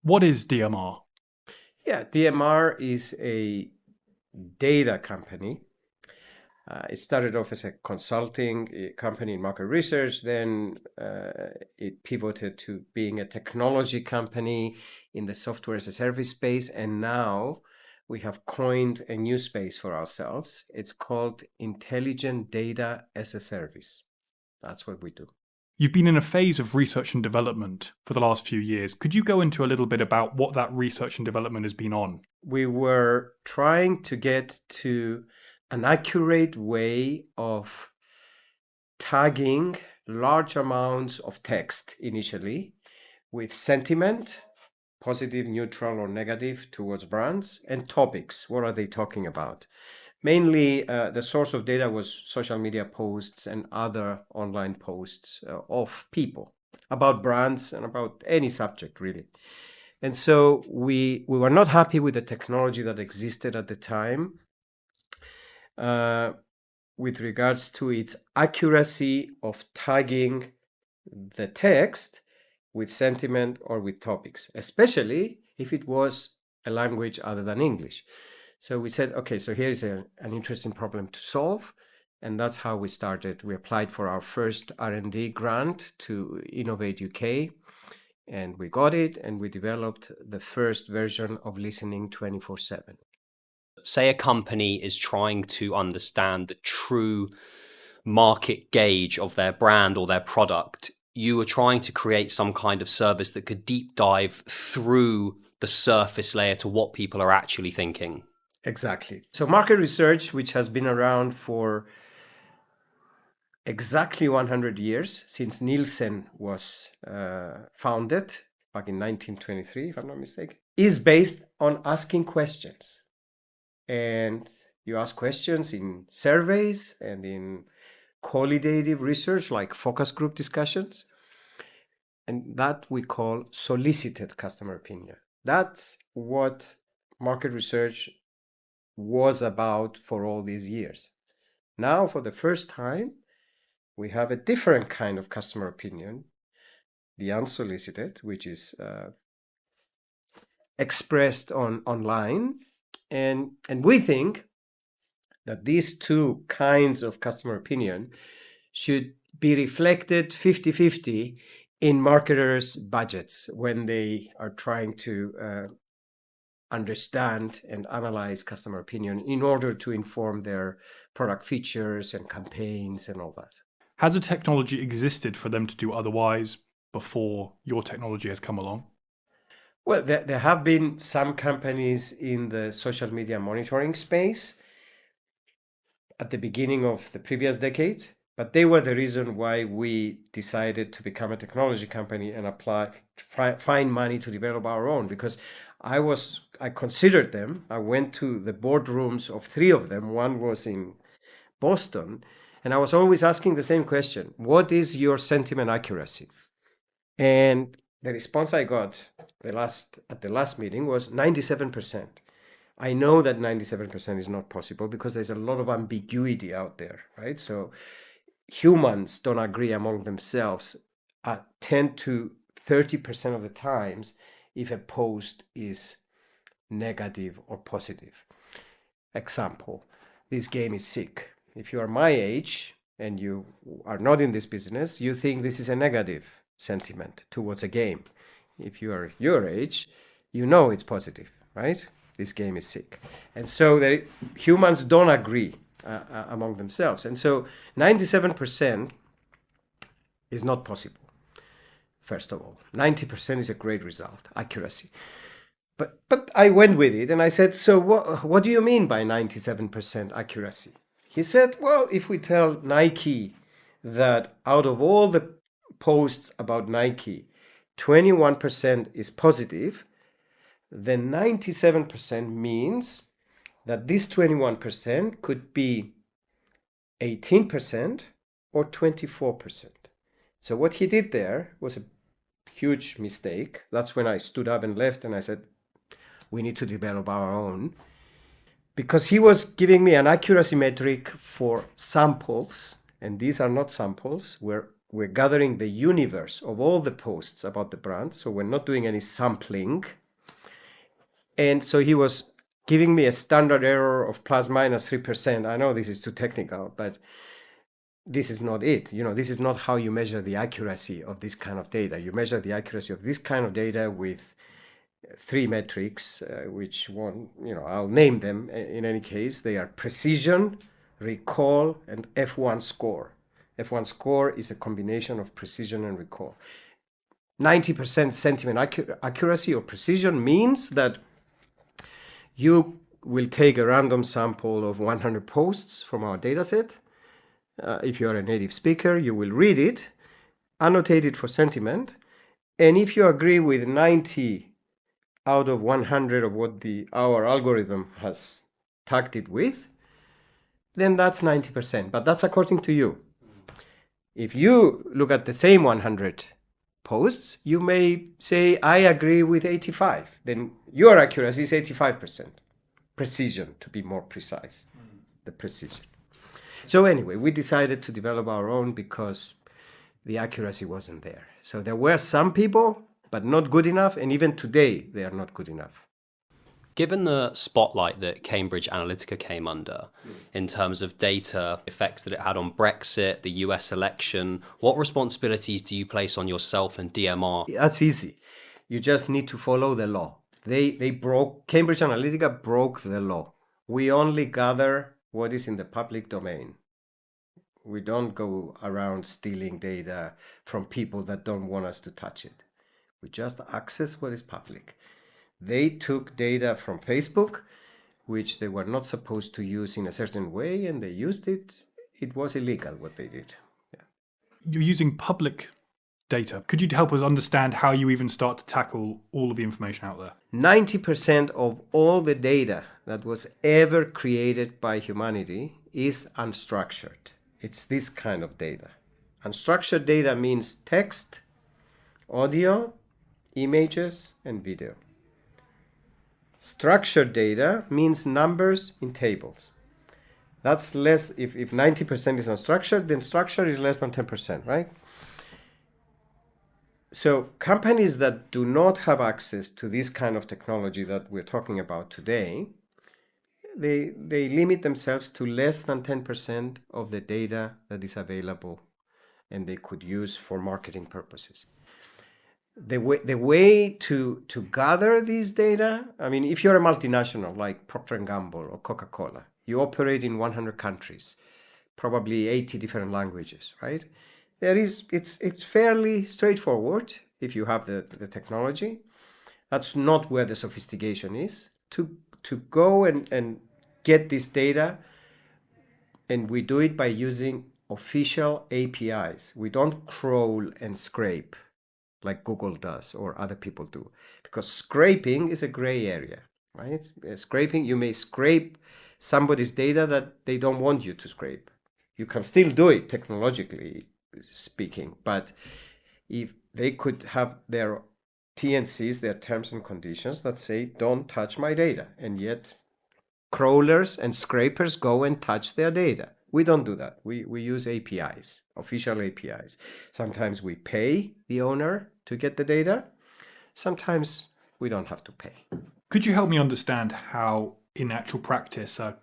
What is DMR? Yeah, DMR is a data company. It started off as a consulting company in market research. Then it pivoted to being a technology company in the software as a service space. And now we have coined a new space for ourselves. It's called intelligent data as a service. That's what we do. You've been in a phase of research and development for the last few years. Could you go into a little bit about what that research and development has been on? We were trying to get to an accurate way of tagging large amounts of text initially with sentiment, positive, neutral, or negative towards brands, and topics. What are they talking about? Mainly, the source of data was social media posts and other online posts of people about brands and about any subject, really. And so we were not happy with the technology that existed at the time with regards to its accuracy of tagging the text with sentiment or with topics, especially if it was a language other than English. So we said, okay, so here is an interesting problem to solve. And that's how we started. We applied for our first R&D grant to Innovate UK, and we got it, and we developed the first version of listening 24/7. Say a company is trying to understand the true market gauge of their brand or their product. You are trying to create some kind of service that could deep dive through the surface layer to what people are actually thinking. Exactly. So market research, which has been around for exactly 100 years, since Nielsen was founded back in 1923, if I'm not mistaken, is based on asking questions. And you ask questions in surveys and in qualitative research like focus group discussions. And that we call solicited customer opinion. That's what market research was about for all these years. Now, for the first time, we have a different kind of customer opinion, the unsolicited, which is expressed online. And we think that these two kinds of customer opinion should be reflected 50-50 in marketers' budgets when they are trying to understand and analyze customer opinion in order to inform their product features and campaigns and all that. Has a technology existed for them to do otherwise before your technology has come along? Well, there have been some companies in the social media monitoring space at the beginning of the previous decade, but they were the reason why we decided to become a technology company and find money to develop our own. Because I considered them. I went to the boardrooms of three of them. One was in Boston, and I was always asking the same question: what is your sentiment accuracy? And the response I got at the last meeting was 97%. I know that 97% is not possible because there's a lot of ambiguity out there, right? So humans don't agree among themselves at 10 to 30% of the times if a post is negative or positive. Example, this game is sick. If you are my age and you are not in this business, you think this is a negative sentiment towards a game. If you are your age, you know it's positive, right? This game is sick. And so humans don't agree among themselves. And so 97% is not possible, first of all. 90% is a great result, accuracy. But I went with it and I said, so what do you mean by 97% accuracy? He said, well, if we tell Nike that out of all the posts about Nike, 21% is positive, then 97% means that this 21% could be 18% or 24%. So what he did there was a huge mistake. That's when I stood up and left and I said, we need to develop our own. Because he was giving me an accuracy metric for samples, and these are not samples, where we're gathering the universe of all the posts about the brand. So we're not doing any sampling. And so he was giving me a standard error of plus minus 3%. I know this is too technical, but this is not it. This is not how you measure the accuracy of this kind of data. You measure the accuracy of this kind of data with three metrics, which one, I'll name them in any case. They are precision, recall, and F1 score. F1 score is a combination of precision and recall. 90% sentiment accuracy or precision means that you will take a random sample of 100 posts from our dataset. If you are a native speaker, you will read it, annotate it for sentiment, and if you agree with 90 out of 100 of what our algorithm has tagged it with, then that's 90%. But that's according to you. If you look at the same 100 posts, you may say, I agree with 85. Then your accuracy is 85%. Precision, to be more precise, the precision. So anyway, we decided to develop our own because the accuracy wasn't there. So there were some people, but not good enough. And even today, they are not good enough. Given the spotlight that Cambridge Analytica came under in terms of data effects that it had on Brexit, the US election, what responsibilities do you place on yourself and DMR? That's easy. You just need to follow the law. Cambridge Analytica broke the law. We only gather what is in the public domain. We don't go around stealing data from people that don't want us to touch it. We just access what is public. They took data from Facebook, which they were not supposed to use in a certain way, and they used it. It was illegal what they did. Yeah. You're using public data. Could you help us understand how you even start to tackle all of the information out there? 90% of all the data that was ever created by humanity is unstructured. It's this kind of data. Unstructured data means text, audio, images, and video. Structured data means numbers in tables. That's less, if 90% is unstructured, then structured is less than 10%, right? So companies that do not have access to this kind of technology that we're talking about today, they limit themselves to less than 10% of the data that is available and they could use for marketing purposes. The way to gather these data, I mean, if you're a multinational like Procter & Gamble or Coca-Cola, you operate in 100 countries, probably 80 different languages, right? It's fairly straightforward if you have the technology. That's not where the sophistication is. To go and get this data, and we do it by using official APIs. We don't crawl and scrape like Google does or other people do, because scraping is a gray area, right? Scraping, you may scrape somebody's data that they don't want you to scrape. You can still do it technologically speaking, but if they could have their TNCs, their terms and conditions that say, don't touch my data, and yet crawlers and scrapers go and touch their data. We don't do that. We use APIs, official APIs. Sometimes we pay the owner to get the data. Sometimes we don't have to pay. Could you help me understand how, in actual practice, a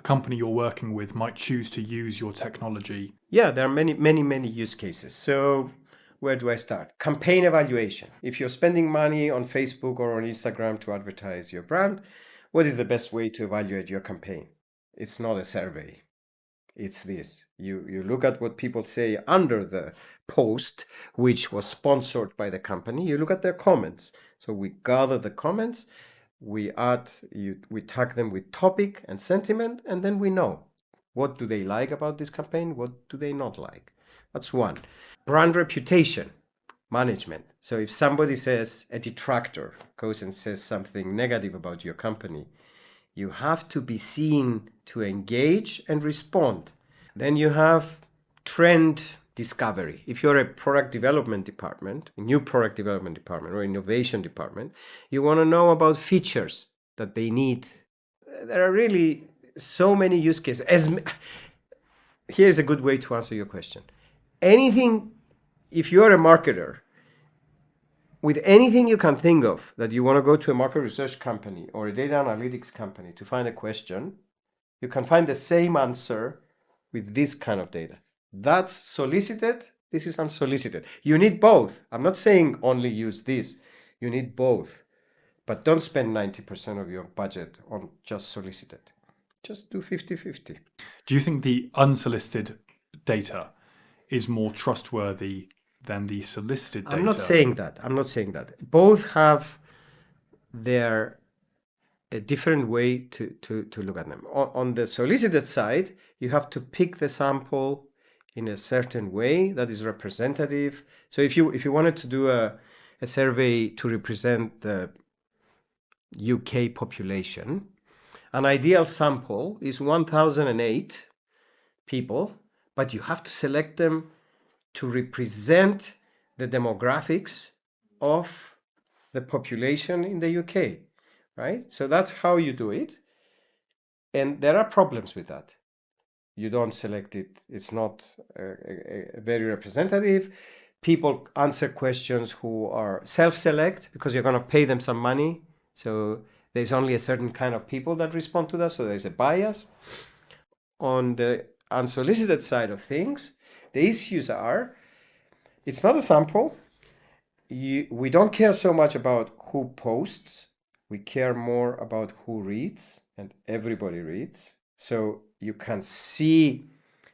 company you're working with might choose to use your technology? Yeah, there are many use cases. So where do I start? Campaign evaluation. If you're spending money on Facebook or on Instagram to advertise your brand, what is the best way to evaluate your campaign? It's not a survey. It's this. You look at what people say under the post, which was sponsored by the company. You look at their comments. So we gather the comments, we tag them with topic and sentiment, and then we know what do they like about this campaign, what do they not like. That's one. Brand reputation management. So if somebody says, a detractor goes and says something negative about your company, you have to be seen to engage and respond. Then you have trend discovery. If you're a product development department, a new product development department or innovation department, you want to know about features that they need. There are really so many use cases. Here's a good way to answer your question. anything, if you're a marketer, with anything you can think of that you want to go to a market research company or a data analytics company to find a question, you can find the same answer with this kind of data. That's solicited, this is unsolicited. You need both. I'm not saying only use this. You need both. But don't spend 90% of your budget on just solicited. Just do 50-50. Do you think the unsolicited data is more trustworthy than the solicited data? I'm not saying that. Both have their a different way to look at them. On the solicited side, you have to pick the sample in a certain way that is representative. So if you wanted to do a survey to represent the UK population, an ideal sample is 1008 people, but you have to select them to represent the demographics of the population in the UK, right? So that's how you do it. And there are problems with that. You don't select it. It's not very representative. People answer questions who are self-select because you're going to pay them some money. So there's only a certain kind of people that respond to that. So there's a bias. On the unsolicited side of things, the issues are, it's not a sample. We don't care so much about who posts. We care more about who reads, and everybody reads. So you can see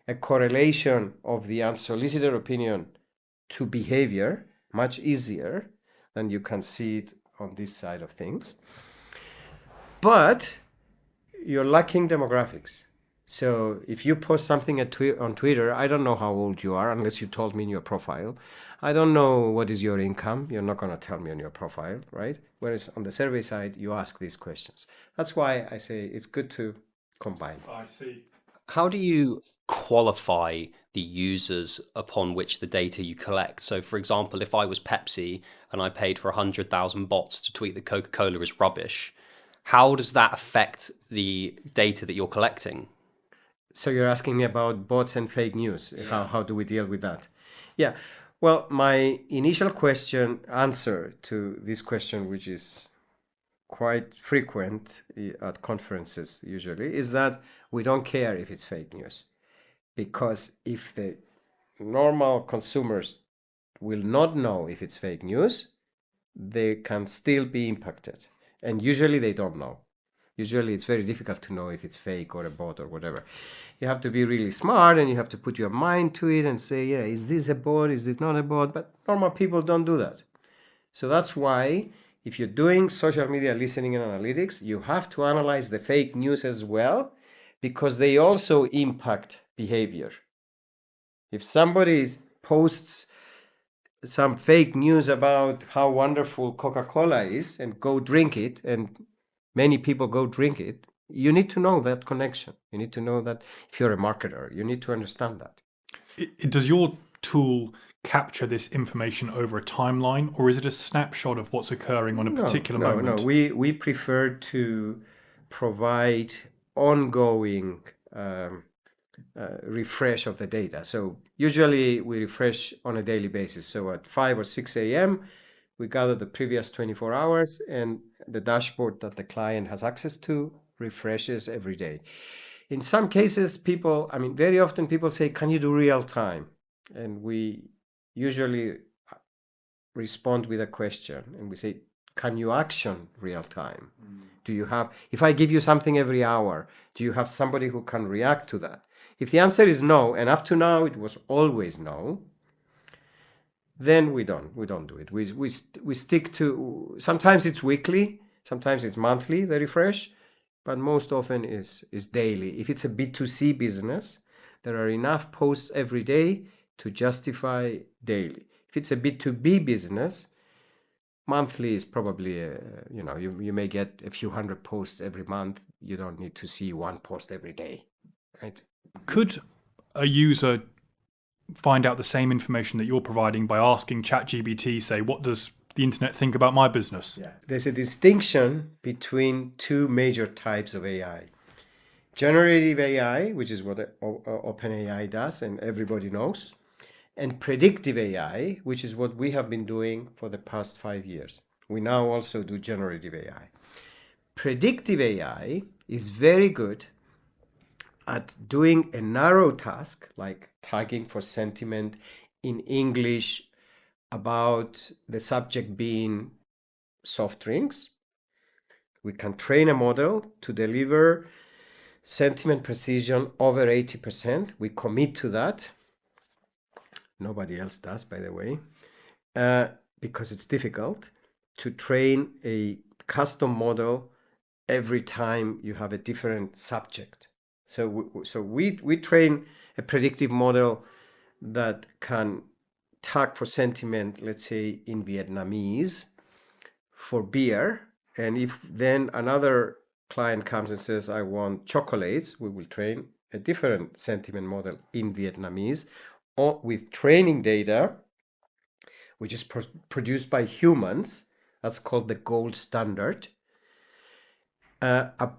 a correlation of the unsolicited opinion to behavior much easier than you can see it on this side of things. But you're lacking demographics. So if you post something on Twitter, I don't know how old you are unless you told me in your profile. I don't know what is your income. You're not going to tell me on your profile, right? Whereas on the survey side, you ask these questions. That's why I say it's good to combine. I see. How do you qualify the users upon which the data you collect? So, for example, if I was Pepsi and I paid for 100,000 bots to tweet that Coca-Cola is rubbish, how does that affect the data that you're collecting? So you're asking me about bots and fake news. Yeah. How do we deal with that? Yeah. Well, my initial answer to this question, which is quite frequent at conferences usually, is that we don't care if it's fake news. Because if the normal consumers will not know if it's fake news, they can still be impacted. And usually they don't know. Usually it's very difficult to know if it's fake or a bot or whatever. You have to be really smart and you have to put your mind to it and say, yeah, is this a bot? Is it not a bot? But normal people don't do that. So that's why if you're doing social media listening and analytics, you have to analyze the fake news as well, because they also impact behavior. If somebody posts some fake news about how wonderful Coca-Cola is and go drink it, and many people go drink it, you need to know that connection. You need to know that if you're a marketer, you need to understand that. Does your tool capture this information over a timeline, or is it a snapshot of what's occurring on a particular moment? No, we prefer to provide ongoing refresh of the data. So usually we refresh on a daily basis. So at 5 or 6 a.m., we gather the previous 24 hours, and the dashboard that the client has access to refreshes every day. In some cases, very often people say, can you do real time? And we usually respond with a question, and we say, can you action real time? Do you have, if I give you something every hour, do you have somebody who can react to that? If the answer is no, and up to now it was always no, then we don't do it. We stick to, sometimes it's weekly, sometimes it's monthly, the refresh, but most often is daily. If it's a B2C business, there are enough posts every day to justify daily. If it's a B2B business, monthly is probably, you may get a few hundred posts every month. You don't need to see one post every day, right? Could a user find out the same information that you're providing by asking ChatGPT, say, what does the internet think about my business? Yeah. There's a distinction between two major types of AI. Generative AI, which is what OpenAI does and everybody knows, and predictive AI, which is what we have been doing for the past 5 years. We now also do generative AI. Predictive AI is very good at doing a narrow task like tagging for sentiment in English about the subject being soft drinks. We can train a model to deliver sentiment precision over 80%. We commit to that. Nobody else does, by the way, because it's difficult to train a custom model every time you have a different subject. So we train a predictive model that can tag for sentiment, let's say in Vietnamese, for beer. And if then another client comes and says, I want chocolates, we will train a different sentiment model in Vietnamese, or with training data, which is produced by humans. That's called the gold standard,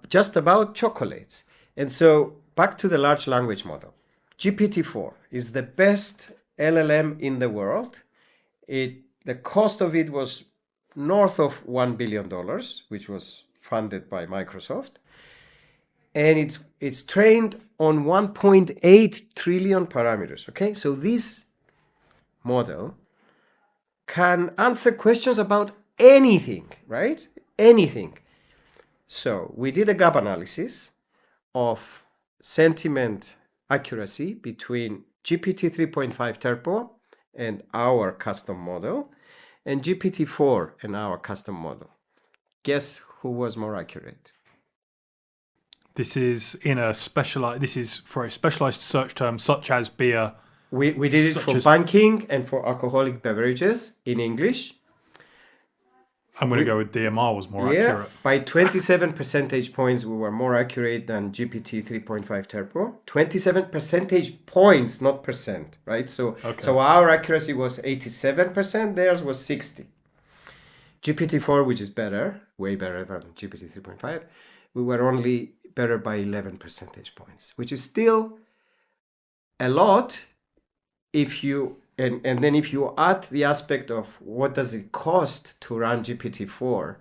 just about chocolates. And so back to the large language model. GPT-4 is the best LLM in the world. The cost of it was north of $1 billion, which was funded by Microsoft. And it's trained on 1.8 trillion parameters. Okay, so this model can answer questions about anything, right? Anything. So we did a gap analysis of sentiment accuracy between GPT 3.5 Turbo and our custom model, and GPT-4 and our custom model. Guess who was more accurate? This is for a specialized search term such as beer. We did it for banking and for alcoholic beverages in English. I'm going to go with DMR was more accurate. By 27 percentage points, we were more accurate than GPT 3.5 Turbo. 27 percentage points, not percent, right? So our accuracy was 87%, theirs was 60. GPT-4, which is better, way better than GPT 3.5, we were only better by 11 percentage points, which is still a lot if you... And then if you add the aspect of what does it cost to run GPT-4,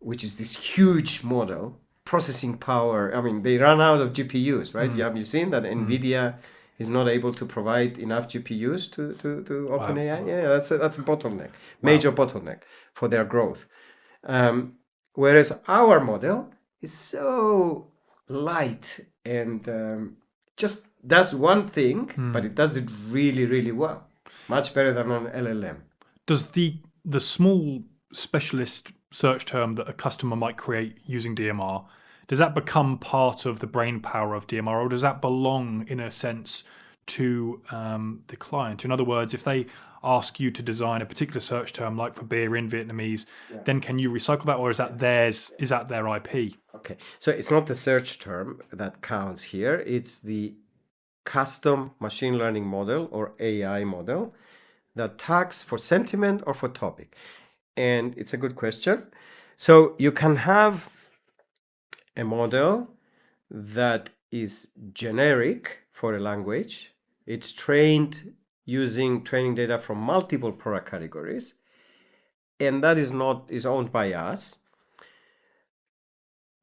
which is this huge model, processing power. I mean, they run out of GPUs, right? Have you seen that NVIDIA is not able to provide enough GPUs to OpenAI? Wow. Yeah, that's a bottleneck, major bottleneck for their growth. Whereas our model is so light and just does one thing, but it does it really, really well. Much better than an LLM. Does the small specialist search term that a customer might create using DMR, does that become part of the brain power of DMR, or does that belong, in a sense, to the client? In other words, if they ask you to design a particular search term, like for beer in Vietnamese, then can you recycle that, or is that theirs? Is that their IP? Okay, so it's not the search term that counts here. It's the custom machine learning model or AI model that tags for sentiment or for topic. And it's a good question. So you can have a model that is generic for a language. It's trained using training data from multiple product categories, and that is owned by us.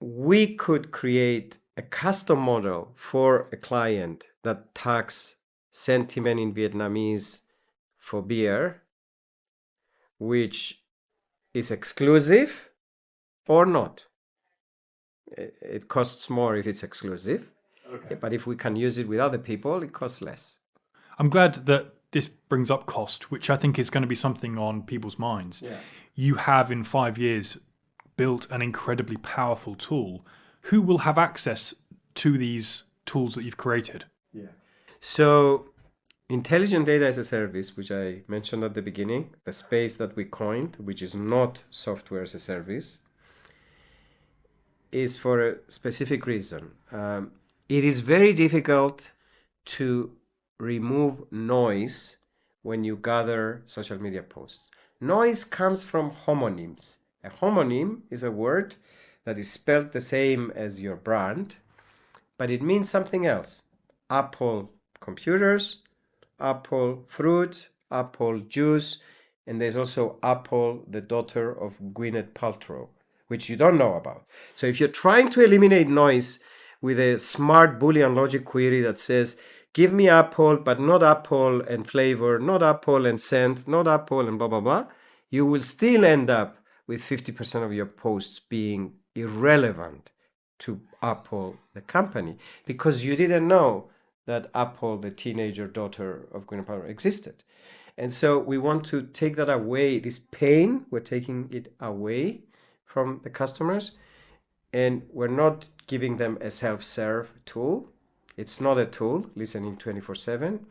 We could create a custom model for a client that tags sentiment in Vietnamese for beer, which is exclusive or not. It costs more if it's exclusive, but if we can use it with other people, it costs less. I'm glad that this brings up cost, which I think is going to be something on people's minds. Yeah. You have, in 5 years, built an incredibly powerful tool. Who will have access to these tools that you've created? Yeah. So intelligent data as a service, which I mentioned at the beginning, the space that we coined, which is not software as a service, is for a specific reason. It is very difficult to remove noise when you gather social media posts. Noise comes from homonyms. A homonym is a word that is spelled the same as your brand, but it means something else. Apple computers, apple fruit, apple juice, and there's also Apple, the daughter of Gwyneth Paltrow, which you don't know about. So if you're trying to eliminate noise with a smart Boolean logic query that says, give me apple, but not apple and flavor, not apple and scent, not apple and blah, blah, blah, you will still end up with 50% of your posts being irrelevant to Apple, the company, because you didn't know that Apple, the teenager daughter of Gwyneth Paltrow, existed. And so we want to take that away, this pain, we're taking it away from the customers, and we're not giving them a self-serve tool. It's not a tool, listening 24/7.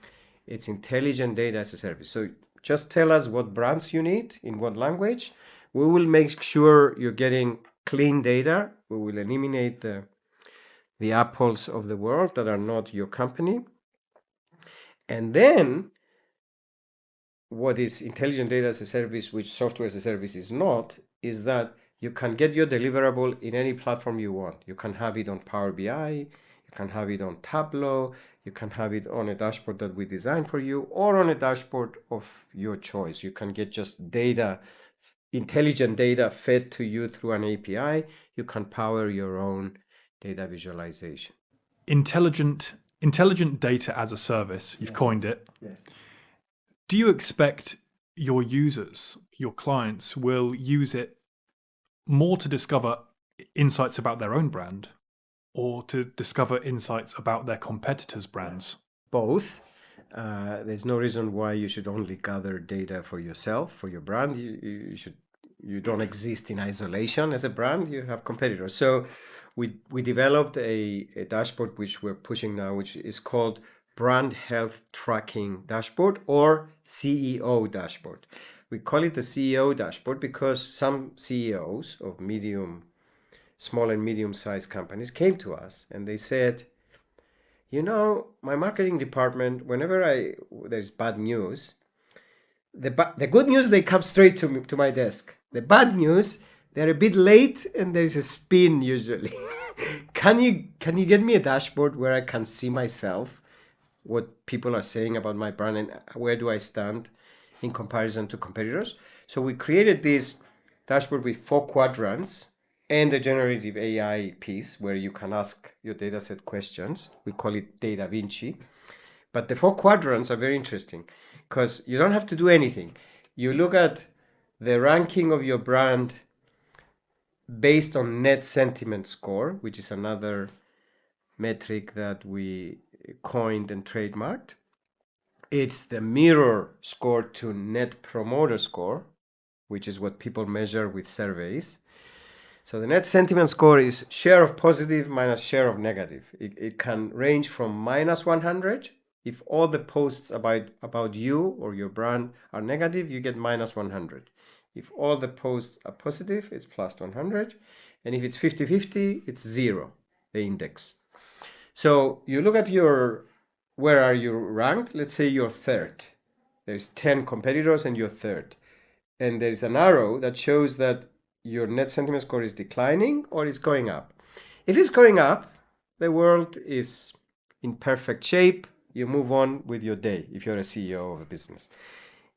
It's intelligent data as a service. So just tell us what brands you need, in what language. We will make sure you're getting clean data. We will eliminate the apples of the world that are not your company. And then what is intelligent data as a service, which software as a service is not, is that you can get your deliverable in any platform you want. You can have it on Power BI, you can have it on Tableau, you can have it on a dashboard that we design for you, or on a dashboard of your choice. You can get just data, intelligent data fed to you through an API. You can power your own data visualization. Intelligent data as a service, you've coined it. Yes. Do you expect your users, your clients, will use it more to discover insights about their own brand or to discover insights about their competitors' brands? Both. There's no reason why you should only gather data for yourself, for your brand. You don't exist in isolation as a brand. You have competitors. So we developed a dashboard which we're pushing now, which is called Brand Health Tracking Dashboard, or CEO Dashboard. We call it the CEO Dashboard because some CEOs of small and medium-sized companies came to us and they said, my marketing department, whenever there's bad news, the good news, they come straight to my desk. The bad news, they're a bit late and there's a spin usually. Can you get me a dashboard where I can see myself, what people are saying about my brand, and where do I stand in comparison to competitors? So we created this dashboard with 4 quadrants and a generative AI piece where you can ask your dataset questions. We call it Data Vinci. But the 4 quadrants are very interesting because you don't have to do anything. You look at the ranking of your brand based on net sentiment score, which is another metric that we coined and trademarked. It's the mirror score to net promoter score, which is what people measure with surveys. So the net sentiment score is share of positive minus share of negative. It can range from minus 100. If all the posts about you or your brand are negative, you get minus 100. If all the posts are positive, it's plus 100. And if it's 50-50, it's 0, the index. So you look at where are you ranked? Let's say you're third. There's 10 competitors and you're third. And there's an arrow that shows that your net sentiment score is declining or it's going up. If it's going up, the world is in perfect shape. You move on with your day if you're a CEO of a business.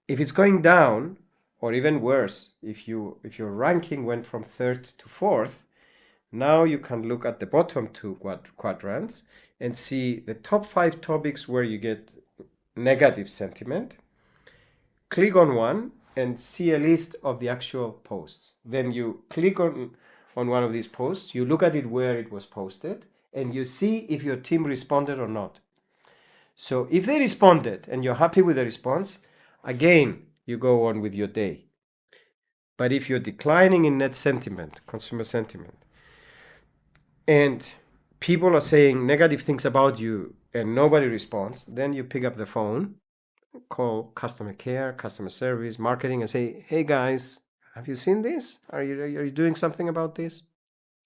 If it's going down, or even worse, if your ranking went from third to fourth, now you can look at the bottom 2 quadrants and see the top 5 topics where you get negative sentiment. Click on one and see a list of the actual posts. Then you click on one of these posts, you look at it where it was posted, and you see if your team responded or not. So if they responded and you're happy with the response, again, you go on with your day. But if you're declining in net sentiment, consumer sentiment, and people are saying negative things about you and nobody responds, then you pick up the phone, call customer care, customer service, marketing, and say, hey guys, have you seen this? Are you doing something about this?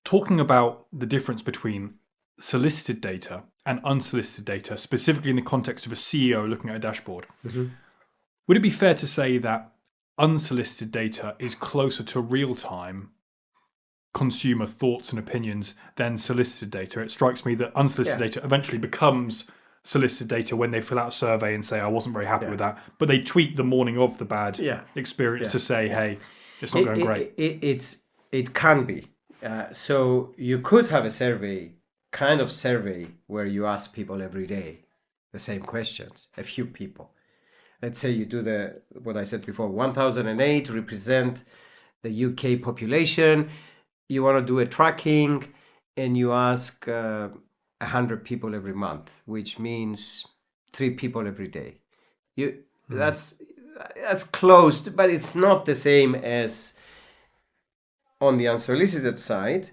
Talking about the difference between solicited data and unsolicited data, specifically in the context of a CEO looking at a dashboard, would it be fair to say that unsolicited data is closer to real-time consumer thoughts and opinions than solicited data? It strikes me that unsolicited data eventually becomes solicited data when they fill out a survey and say, I wasn't very happy Yeah. with that. But they tweet the morning of the bad Yeah. experience Yeah. to say, hey, it's not going great. It can be. So you could have a kind of survey where you ask people every day the same questions, a few people. Let's say you do what I said before, 1008 represent the UK population. You want to do a tracking and you ask 100 people every month, which means 3 people every day. That's close, but it's not the same as on the unsolicited side.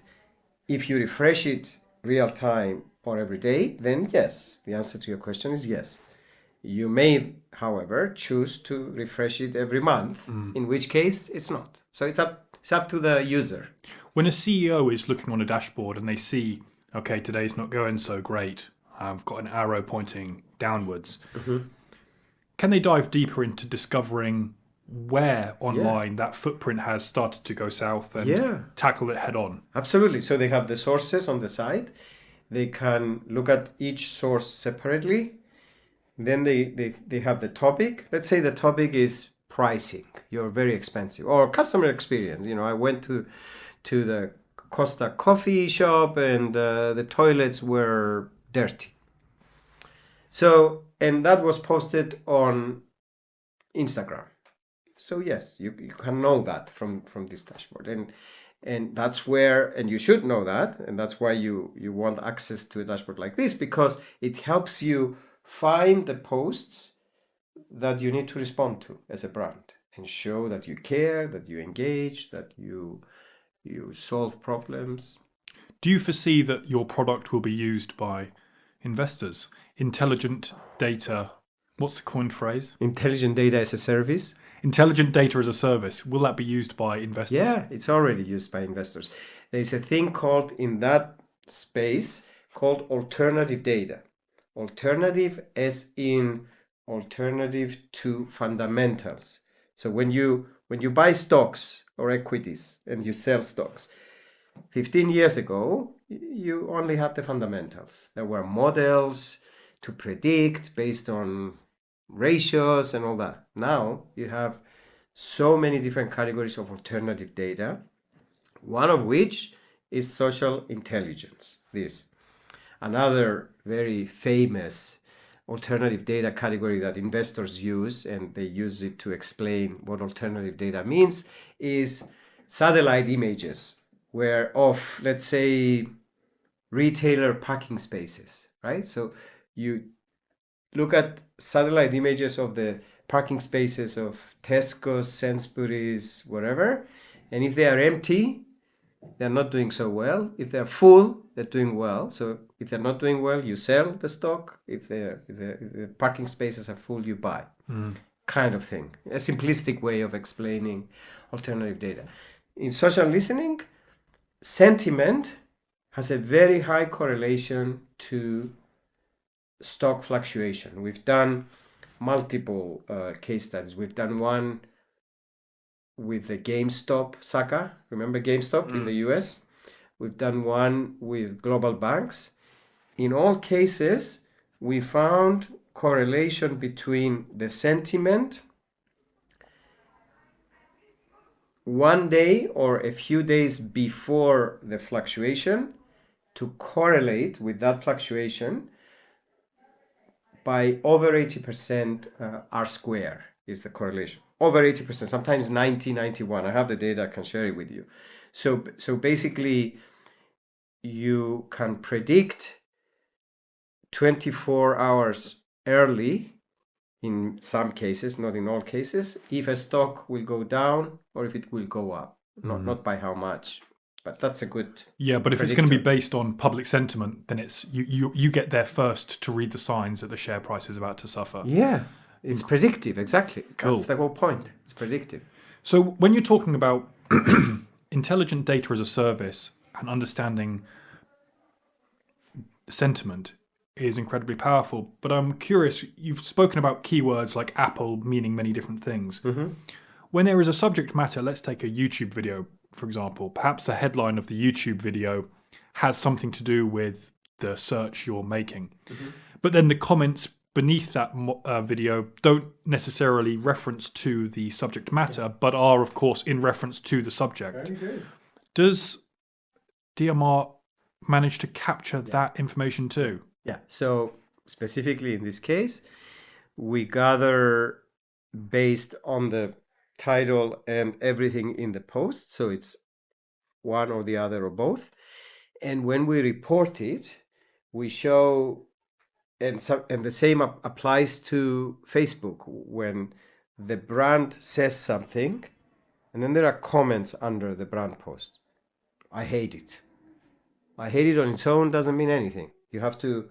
If you refresh it real time or every day, then yes, the answer to your question is yes. You may, however, choose to refresh it every month, in which case it's not. So it's up to the user. When a CEO is looking on a dashboard and they see, okay, today's not going so great, I've got an arrow pointing downwards, can they dive deeper into discovering where online that footprint has started to go south and tackle it head on? Absolutely. So they have the sources on the side. They can look at each source separately. Then they have the topic. Let's say the topic is pricing. You're very expensive. Or customer experience. I went to the Costa coffee shop and the toilets were dirty. So, and that was posted on Instagram. So yes, you can know that from this dashboard. And that's where, and you should know that, and that's why you want access to a dashboard like this, because it helps you find the posts that you need to respond to as a brand and show that you care, that you engage, that you solve problems. Do you foresee that your product will be used by investors? Intelligent data, what's the coined phrase? Intelligent data as a service. Intelligent data as a service. Will that be used by investors? Yeah, it's already used by investors. There's a thing called, in that space, called alternative data. Alternative as in alternative to fundamentals. So when you buy stocks or equities and you sell stocks, 15 years ago, you only had the fundamentals. There were models to predict based on ratios and all that. Now you have so many different categories of alternative data, one of which is social intelligence. This. Another very famous alternative data category that investors use, and they use it to explain what alternative data means, is satellite images of, let's say, retailer parking spaces, right? So you look at satellite images of the parking spaces of Tesco's, Sainsbury's, whatever, and if they are empty, they're not doing so well. If they're full, they're doing well. So if they're not doing well, you sell the stock. If the parking spaces are full, you buy. Kind of thing. A simplistic way of explaining alternative data. In social listening, sentiment has a very high correlation to stock fluctuation. We've done multiple case studies. We've done one with the GameStop saga. Remember GameStop in the US? We've done one with global banks. In all cases, we found correlation between the sentiment one day or a few days before the fluctuation to correlate with that fluctuation by over 80% R square is the correlation. Over 80%, sometimes 90, 91. I have the data, I can share it with you. So basically, you can predict 24 hours early, in some cases, not in all cases, if a stock will go down or if it will go up. Not by how much, but that's a good Yeah, but if predictor. it's going to be based on public sentiment, then it's you get there first to read the signs that the share price is about to suffer. Yeah, it's predictive, exactly. Cool. That's the whole point. It's predictive. So when you're talking about intelligent data as a service and understanding sentiment is incredibly powerful, but I'm curious, you've spoken about keywords like Apple meaning many different things. When there is a subject matter, let's take a YouTube video, for example, perhaps the headline of the YouTube video has something to do with the search you're making. But then the comments beneath that video don't necessarily reference to the subject matter, but are, of course, in reference to the subject. Very good. Does DMR manage to capture that information too? Yeah. So specifically in this case, we gather based on the title and everything in the post. So it's one or the other or both. And when we report it, we show, and the same applies to Facebook, when the brand says something, and then there are comments under the brand post. I hate it. I hate it on its own doesn't mean anything. You have to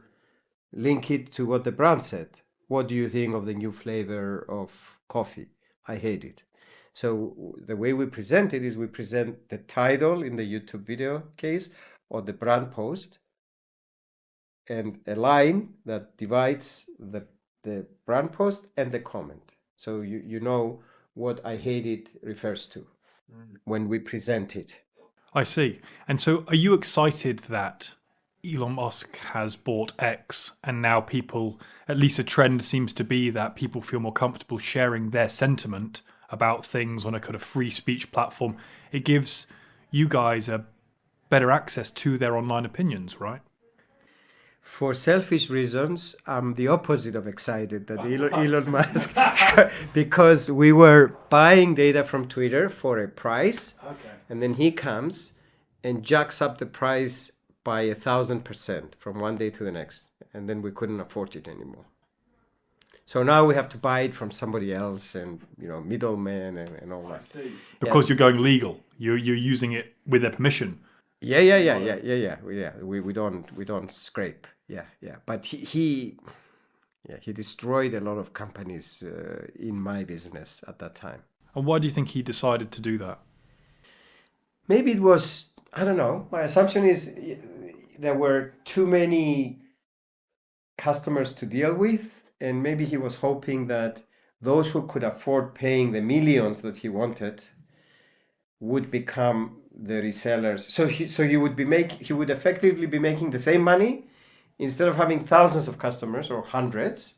link it to what the brand said. What do you think of the new flavor of coffee? I hate it. So the way we present it is we present the title in the YouTube video case or the brand post and a line that divides the brand post and the comment. So you know what I hate it refers to when we present it. I see. And so are you excited that Elon Musk has bought X and now people, at least a trend seems to be that people feel more comfortable sharing their sentiment about things on a kind of free speech platform? It gives you guys a better access to their online opinions, right? For selfish reasons, I'm the opposite of excited that Elon Musk, because we were buying data from Twitter for a price, and then he comes and jacks up the price by 1,000% from one day to the next, and then we couldn't afford it anymore. So now we have to buy it from somebody else, and middlemen and all that. Because you're going legal. You're using it with their permission. Yeah. We don't scrape. Yeah. But he destroyed a lot of companies in my business at that time. And why do you think he decided to do that? Maybe it was, I don't know. My assumption is there were too many customers to deal with, and maybe he was hoping that those who could afford paying the millions that he wanted would become the resellers. So he would effectively be making the same money instead of having thousands of customers or hundreds.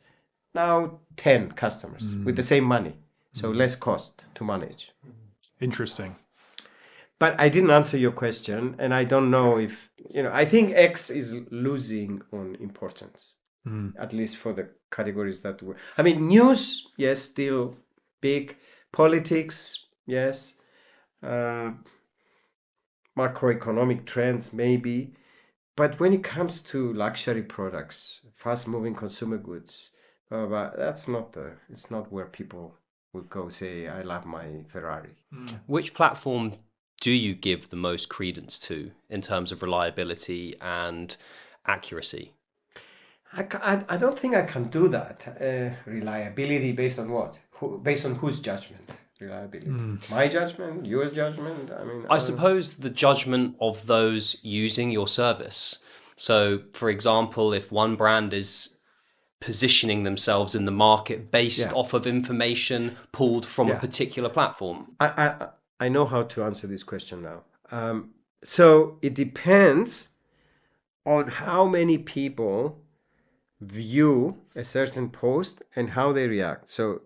Now 10 customers with the same money, so less cost to manage. Interesting. But I didn't answer your question, and I don't know if I think X is losing on importance, at least for the categories that were. I mean, news, yes, still big. Politics, yes. Macroeconomic trends, maybe. But when it comes to luxury products, fast-moving consumer goods, it's not where people would go say, I love my Ferrari. Which platform do you give the most credence to in terms of reliability and accuracy? I don't think I can do that. Reliability based on what? Based on whose judgment? Reliability. My judgment, your judgment. I suppose the judgment of those using your service. So, for example, if one brand is positioning themselves in the market based off of information pulled from a particular platform. I know how to answer this question now. So it depends on how many people view a certain post and how they react. So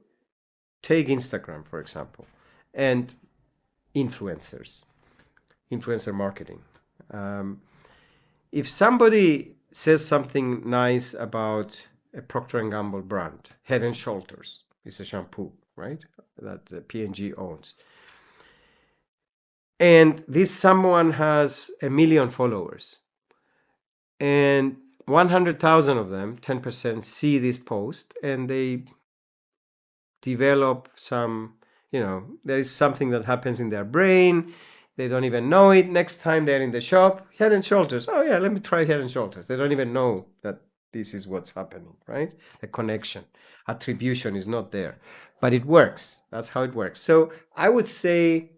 take Instagram, for example, and influencers, influencer marketing. If somebody says something nice about a Procter & Gamble brand, Head & Shoulders is a shampoo, right, that P&G owns. And this someone has 1 million followers. And 100,000 of them, 10%, see this post and they develop some, there is something that happens in their brain. They don't even know it. Next time they're in the shop, Head & Shoulders. Oh yeah, let me try Head & Shoulders. They don't even know that this is what's happening, right? The connection, attribution is not there, but it works. That's how it works. So I would say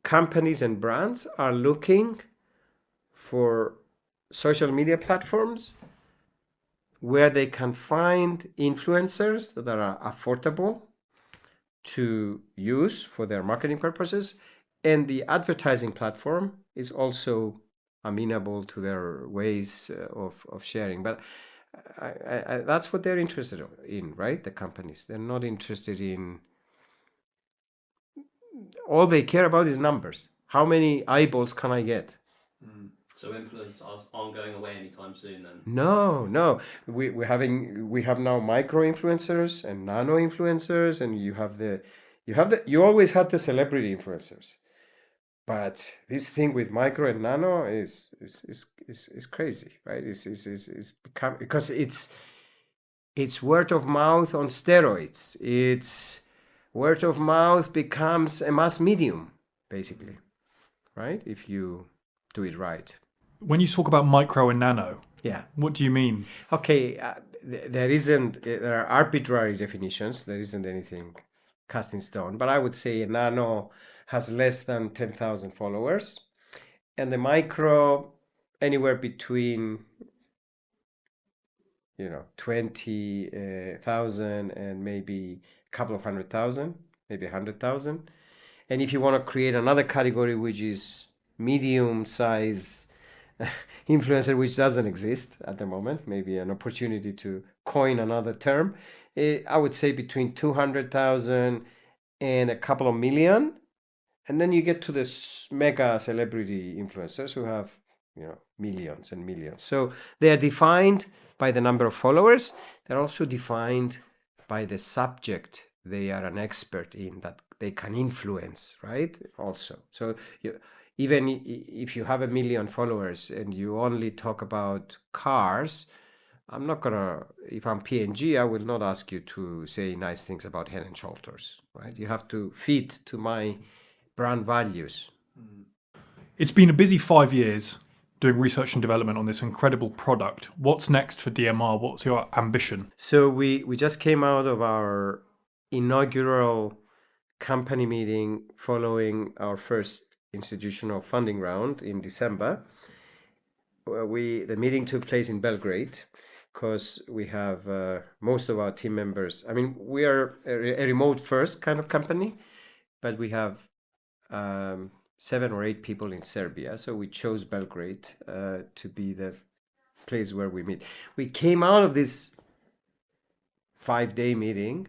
companies and brands are looking for social media platforms where they can find influencers that are affordable to use for their marketing purposes, and the advertising platform is also amenable to their ways of sharing. But That's what they're interested in, right? The companies. They're not interested in. All they care about is numbers. How many eyeballs can I get? So influencers aren't going away anytime soon then? No. We have now micro influencers and nano influencers, and you always had the celebrity influencers. But this thing with micro and nano is crazy, right? It's become, because it's word of mouth on steroids. It's word of mouth becomes a mass medium, basically, right? If you do it right. When you talk about micro and nano, Yeah. what do you mean? Okay, there are arbitrary definitions. There isn't anything cast in stone, but I would say a nano has less than 10,000 followers, and the micro anywhere between 20,000 and maybe a couple of 100,000, maybe 100,000. And if you want to create another category, which is medium size influencer, which doesn't exist at the moment, maybe an opportunity to coin another term, I would say between 200,000 and a couple of million. And then you get to this mega celebrity influencers who have millions and millions. So they are defined by the number of followers. They're also defined by the subject they are an expert in, that they can influence, right? Also, so even if you have 1 million followers and you only talk about cars, I'm not gonna, if I'm P&G, I will not ask you to say nice things about Head and Shoulders, right? You have to fit to my brand values. It's been a busy 5 years doing research and development on this incredible product. What's next for DMR? What's your ambition? So we just came out of our inaugural company meeting following our first institutional funding round in December. The meeting took place in Belgrade because we have most of our team members. I mean, we are a remote first kind of company, but we have 7 or 8 people in Serbia. So we chose Belgrade to be the place where we meet. We came out of this 5-day meeting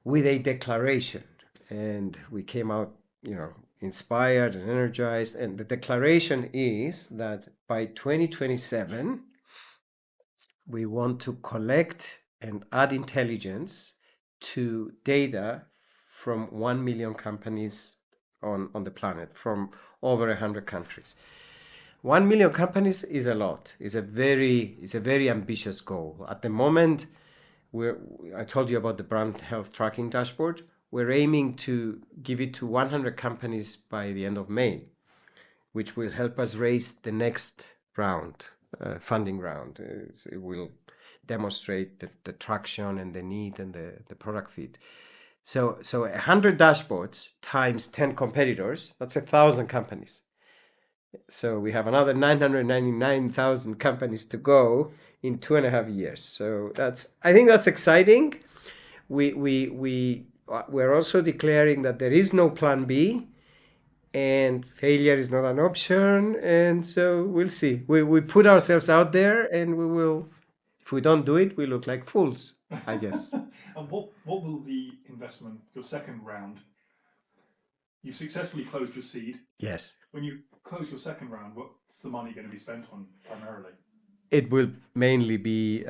with a declaration, and we came out, inspired and energized. And the declaration is that by 2027, we want to collect and add intelligence to data from 1 million companies on the planet, from over 100 countries. 1 million companies is a lot. It's a very ambitious goal. At the moment, I told you about the brand health tracking dashboard. We're aiming to give it to 100 companies by the end of May, which will help us raise the next round, funding round. It will demonstrate the traction and the need and the product fit. So 100 dashboards times 10 competitors, that's 1,000 companies. So we have another 999,000 companies to go in 2.5 years. So I think that's exciting. We're also declaring that there is no plan B, and failure is not an option. And so we'll see. We put ourselves out there, and we will. If we don't do it, we look like fools, I guess. And what will the investment, your second round, you've successfully closed your seed. Yes. When you close your second round, what's the money going to be spent on primarily? It will mainly be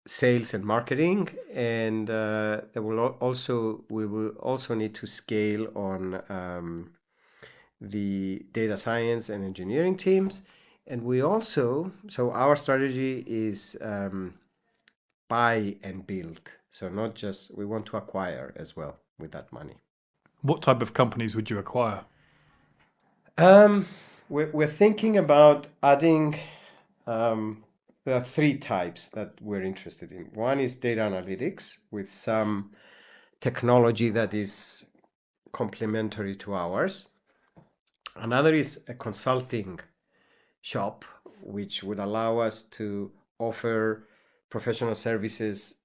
sales and marketing, and we will also need to scale on the data science and engineering teams. And so our strategy is buy and build. So not just, we want to acquire as well with that money. What type of companies would you acquire? We're thinking about adding, there are 3 types that we're interested in. One is data analytics with some technology that is complementary to ours. Another is a consulting shop, which would allow us to offer professional services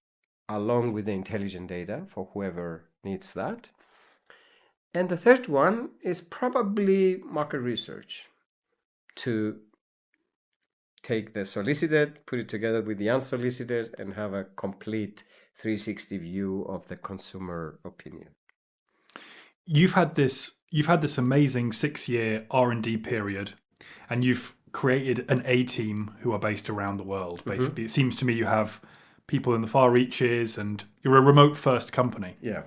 along with the intelligent data for whoever needs that. And the third one is probably market research to take the solicited, put it together with the unsolicited, and have a complete 360 view of the consumer opinion. You've had this amazing 6-year R&D period, and you've created an A team who are based around the world. Basically, it seems to me you have people in the far reaches, and you're a remote first company. Yeah.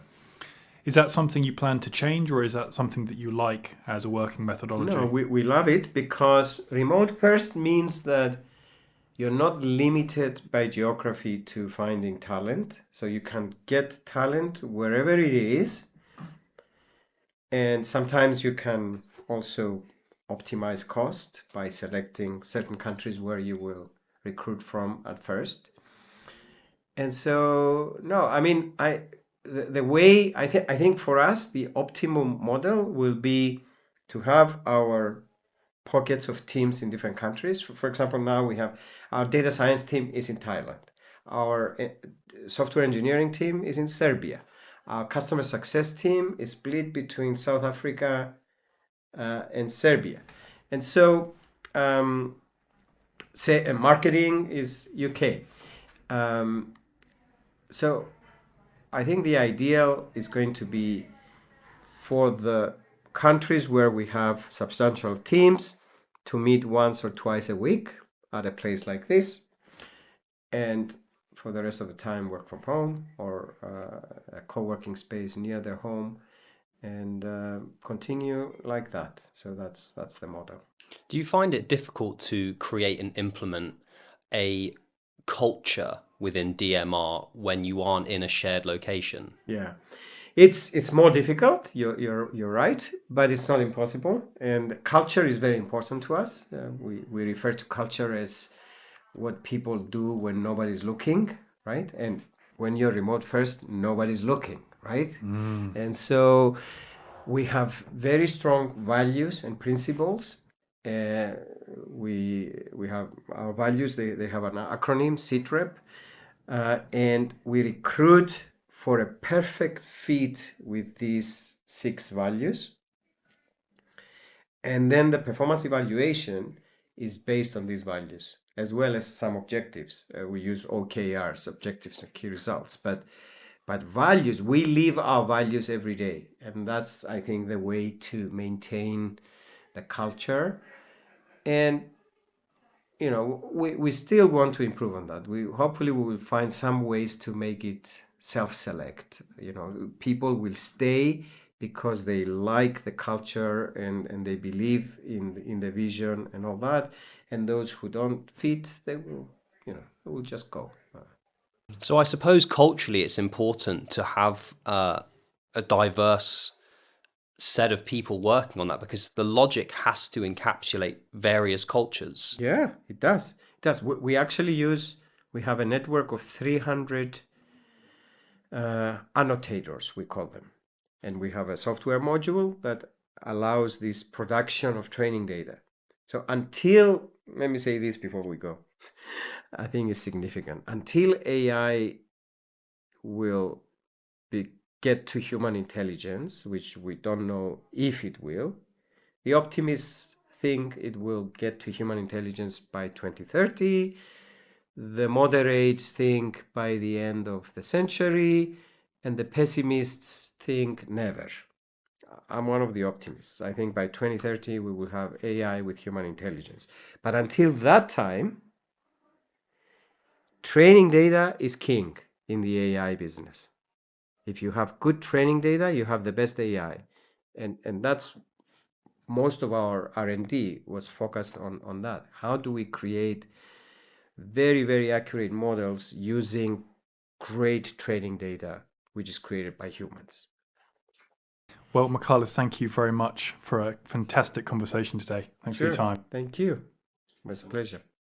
Is that something you plan to change, or is that something that you like as a working methodology? No, we love it because remote first means that you're not limited by geography to finding talent. So you can get talent wherever it is. And sometimes you can also optimize cost by selecting certain countries where you will recruit from at first. And so, no, I mean, the way I think for us, the optimum model will be to have our pockets of teams in different countries. For example, now we have our data science team is in Thailand. Our software engineering team is in Serbia. Our customer success team is split between South Africa and Serbia. And so, say marketing is UK. So I think the ideal is going to be for the countries where we have substantial teams to meet once or twice a week at a place like this, and for the rest of the time work from home or a co-working space near their home, and continue like that. So that's the model. Do you find it difficult to create and implement a culture within DMR when you aren't in a shared location? Yeah, it's more difficult. You're right, but it's not impossible. And culture is very important to us. We refer to culture as what people do when nobody's looking, right? And when you're remote first, nobody's looking, right? And so we have very strong values and principles. We have our values. They have an acronym, CITREP, and we recruit for a perfect fit with these 6 values. And then the performance evaluation is based on these values, as well as some objectives. We use OKRs, objectives and key results. But values, we live our values every day. And that's, I think, the way to maintain the culture. And, you know, we still want to improve on that. Hopefully we will find some ways to make it self-select. You know, people will stay because they like the culture and they believe in the vision and all that. And those who don't fit, they will just go. So I suppose culturally it's important to have a diverse set of people working on that, because the logic has to encapsulate various cultures. Yeah, it does. It does. We actually we have a network of 300 annotators, we call them. And we have a software module that allows this production of training data. So let me say this before we go, I think it's significant. Until AI will get to human intelligence, which we don't know if it will, the optimists think it will get to human intelligence by 2030. The moderates think by the end of the century, and the pessimists think never. I'm one of the optimists. I think by 2030 we will have AI with human intelligence. But until that time, training data is king in the AI business. If you have good training data, you have the best AI. And that's most of our R&D was focused on that. How do we create very, very accurate models using great training data, which is created by humans? Well, Michalis, thank you very much for a fantastic conversation today. Thanks for your time. Thank you. It was a pleasure.